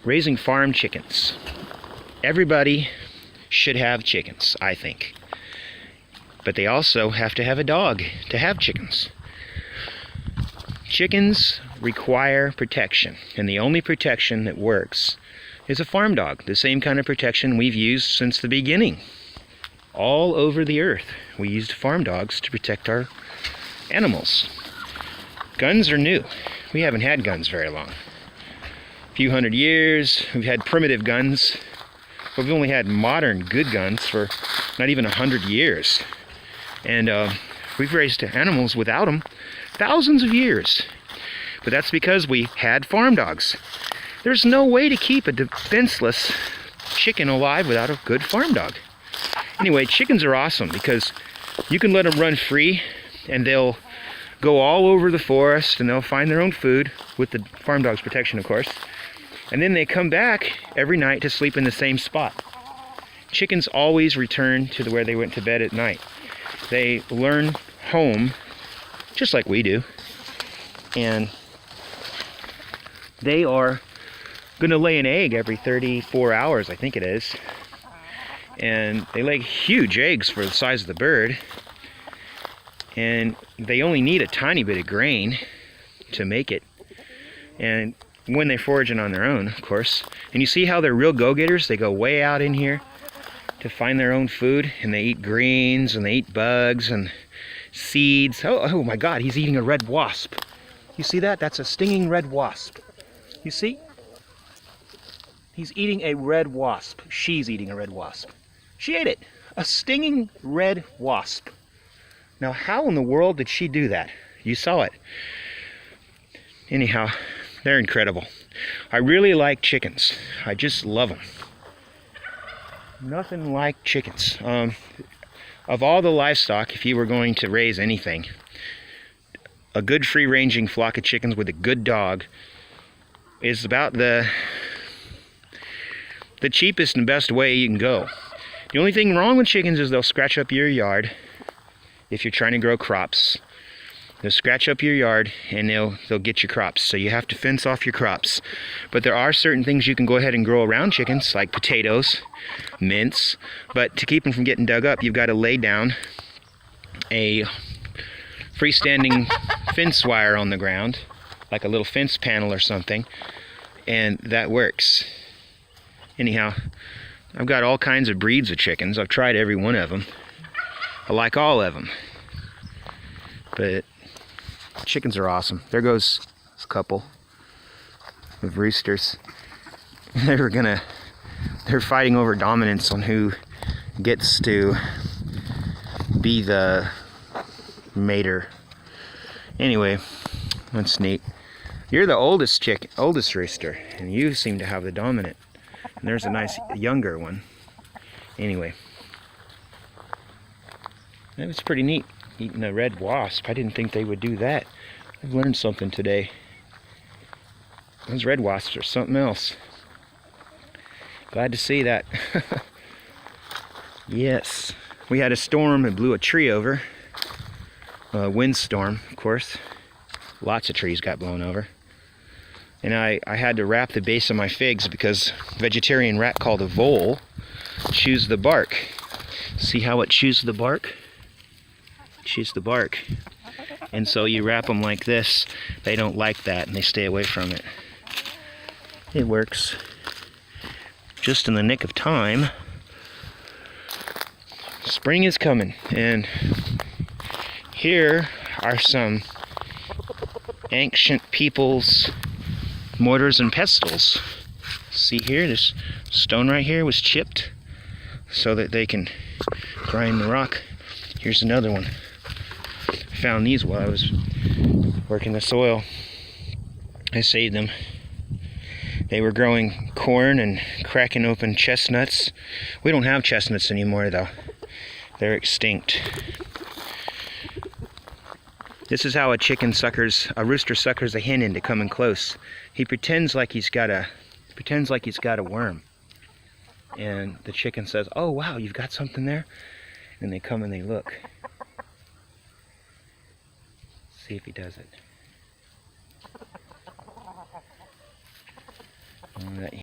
raising farm chickens. Everybody should have chickens, I think. But they also have to have a dog to have chickens. Chickens require protection, and the only protection that works is a farm dog. The same kind of protection we've used since the beginning. All over the earth, we used farm dogs to protect our animals. Guns are new. We haven't had guns very long. A few hundred years, we've had primitive guns, but we've only had modern good guns for not even 100 years. And we've raised animals without them thousands of years. But that's because we had farm dogs. There's no way to keep a defenseless chicken alive without a good farm dog. Anyway, chickens are awesome because you can let them run free and they'll go all over the forest and they'll find their own food with the farm dog's protection, of course. And then they come back every night to sleep in the same spot. Chickens always return to where they went to bed at night. They learn home just like we do. And they are going to lay an egg every 34 hours, I think it is. And they lay huge eggs for the size of the bird. And they only need a tiny bit of grain to make it. And when they're foraging on their own, of course. And you see how they're real go-getters? They go way out in here to find their own food, and they eat greens, and they eat bugs, and seeds. Oh my God, he's eating a red wasp. You see that? That's a stinging red wasp. You see? He's eating a red wasp. She's eating a red wasp. She ate it. A stinging red wasp. Now, how in the world did she do that? You saw it. Anyhow, they're incredible. I really like chickens. I just love them. Nothing like chickens. Of all the livestock, if you were going to raise anything, a good free-ranging flock of chickens with a good dog is about the cheapest and best way you can go. The only thing wrong with chickens is they'll scratch up your yard if you're trying to grow crops. They'll scratch up your yard and they'll get your crops. So you have to fence off your crops. But there are certain things you can go ahead and grow around chickens, like potatoes, mince. But to keep them from getting dug up, you've got to lay down a freestanding fence wire on the ground, like a little fence panel or something, and that works. Anyhow, I've got all kinds of breeds of chickens. I've tried every one of them. I like all of them. But chickens are awesome. There goes a couple of roosters. They're fighting over dominance on who gets to be the mater. Anyway, that's neat. You're the oldest rooster, and you seem to have the dominant. And there's a nice younger one. Anyway, that was pretty neat. Eating a red wasp. I didn't think they would do that. I've learned something today. Those red wasps are something else. Glad to see that. Yes. We had a storm that blew a tree over. A windstorm, of course. Lots of trees got blown over. And I had to wrap the base of my figs because a vegetarian rat called a vole chews the bark. See how it chews the bark? Chews the bark. And so you wrap them like this. They don't like that and they stay away from it. It works. Just in the nick of time. Spring is coming, and here are some ancient people's mortars and pestles. See here, this stone right here was chipped so that they can grind the rock. Here's another one. I found these while I was working the soil. I saved them. They were growing corn and cracking open chestnuts. We don't have chestnuts anymore though. They're extinct. This is how a rooster suckers a hen into coming close. He pretends like he's got a worm. And the chicken says, "Oh wow, you've got something there?" And they come and they look. See if he does it. All right.